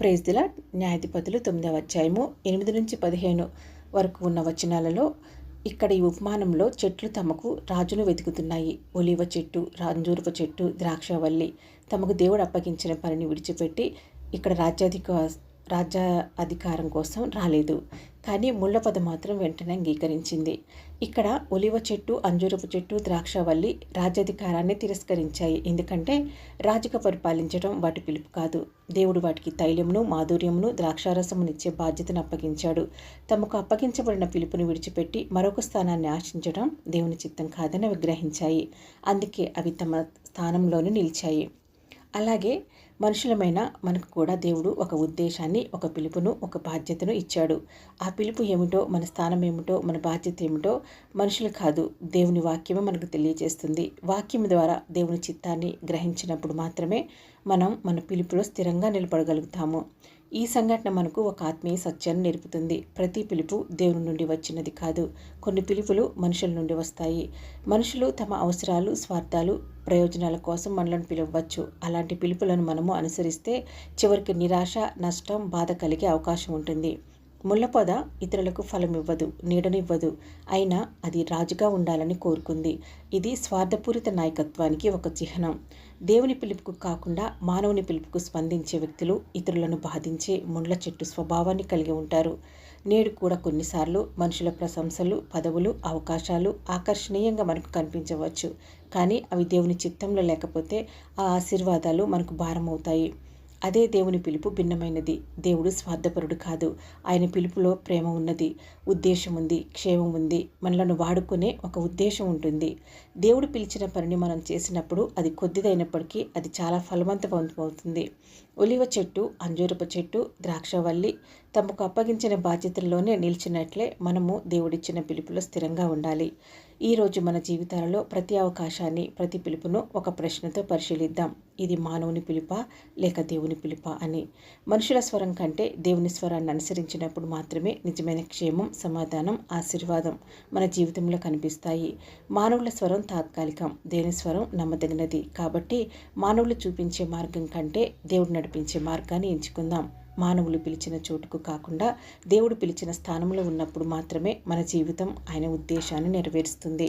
Praise the lord. న్యాయాధిపతులు 9వ అధ్యాయము 8 నుంచి 15 వరకు ఉన్న వచనాలలో ఇక్కడ ఈ ఉపమానంలో చెట్లు తమకు రాజును వెతుకుతున్నాయి. ఒలీవ చెట్టు, అంజూరపు చెట్టు, ద్రాక్షవల్లి తమకు దేవుడు అప్పగించిన పనిని విడిచిపెట్టి ఇక్కడ రాజ్యాధికారం కోసం రాలేదు. కానీ ముళ్ళ పొద మాత్రం వెంటనే అంగీకరించింది. ఇక్కడ ఒలివ చెట్టు, అంజూరపు చెట్టు, ద్రాక్షవల్లి రాజ్యాధికారాన్ని తిరస్కరించాయి. ఎందుకంటే రాజుగా పరిపాలించడం వాటి పిలుపు కాదు. దేవుడు వాటికి తైలమును, మాధుర్యమును, ద్రాక్షారసమునిచ్చే బాధ్యతను అప్పగించాడు. తమకు అప్పగించబడిన పిలుపుని విడిచిపెట్టి మరొక స్థానాన్ని ఆశించడం దేవుని చిత్తం కాదని అవి గ్రహించాయి. అందుకే అవి తమ స్థానంలోనే నిలిచాయి. అలాగే మనుషులమైన మనకు కూడా దేవుడు ఒక ఉద్దేశాన్ని, ఒక పిలుపును, ఒక బాధ్యతను ఇచ్చాడు. ఆ పిలుపు ఏమిటో, మన స్థానం ఏమిటో, మన బాధ్యత ఏమిటో మనుషులు కాదు, దేవుని వాక్యమే మనకు తెలియజేస్తుంది. వాక్యం ద్వారా దేవుని చిత్తాన్ని గ్రహించినప్పుడు మాత్రమే మనం మన పిలుపులో స్థిరంగా నిలబడగలుగుతాము. ఈ సంఘటన మనకు ఒక ఆత్మీయ సత్యాన్ని నేర్పుతుంది. ప్రతి పిలుపు దేవుని నుండి వచ్చినది కాదు. కొన్ని పిలుపులు మనుషుల నుండి వస్తాయి. మనుషులు తమ అవసరాలు, స్వార్థాలు, ప్రయోజనాల కోసం మనలను పిలవచ్చు. అలాంటి పిలుపులను మనము అనుసరిస్తే చివరికి నిరాశ, నష్టం, బాధ కలిగే అవకాశం ఉంటుంది. ముళ్ళ పొద ఇతరులకు ఫలం ఇవ్వదు, నీడనివ్వదు. అయినా అది రాజుగా ఉండాలని కోరుకుంది. ఇది స్వార్థపూరిత నాయకత్వానికి ఒక చిహ్నం. దేవుని పిలుపుకు కాకుండా మానవుని పిలుపుకు స్పందించే వ్యక్తులు ఇతరులను బాధించే ముళ్ళ చెట్టు స్వభావాన్ని కలిగి ఉంటారు. నేడు కూడా కొన్నిసార్లు మనుషుల ప్రశంసలు, పదవులు, అవకాశాలు ఆకర్షణీయంగా మనకు కనిపించవచ్చు. కానీ అవి దేవుని చిత్తంలో లేకపోతే ఆ ఆశీర్వాదాలు మనకు భారమవుతాయి. అదే దేవుని పిలుపు భిన్నమైనది. దేవుడు స్వార్థపరుడు కాదు. ఆయన పిలుపులో ప్రేమ ఉన్నది, ఉద్దేశం ఉంది, క్షేమం ఉంది. మనలను వాడుకునే ఒక ఉద్దేశం ఉంటుంది. దేవుడు పిలిచిన పనిని మనం చేసినప్పుడు అది కొద్దిదైనప్పటికీ అది చాలా ఫలవంతమవుతుంది. ఒలివ చెట్టు, అంజూరపు చెట్టు, ద్రాక్షవల్లి తమకు అప్పగించిన బాధ్యతల్లోనే నిలిచినట్లే మనము దేవుడిచ్చిన పిలుపులో స్థిరంగా ఉండాలి. ఈరోజు మన జీవితాలలో ప్రతి అవకాశాన్ని, ప్రతి పిలుపును ఒక ప్రశ్నతో పరిశీలిద్దాం. ఇది మానవుని పిలుపా లేక దేవుని పిలుపా అని. మనుషుల స్వరం కంటే దేవుని స్వరాన్ని అనుసరించినప్పుడు మాత్రమే నిజమైన క్షేమం, సమాధానం, ఆశీర్వాదం మన జీవితంలో కనిపిస్తాయి. మానవుల స్వరం తాత్కాలికం, దేవుని స్వరం నమ్మదగినది. కాబట్టి మానవులు చూపించే మార్గం కంటే దేవుడు నడిపించే మార్గాన్ని ఎంచుకుందాం. మానవులు పిలిచిన చోటుకు కాకుండా దేవుడు పిలిచిన స్థానంలో ఉన్నప్పుడు మాత్రమే మన జీవితం ఆయన ఉద్దేశాన్ని నెరవేరుస్తుంది.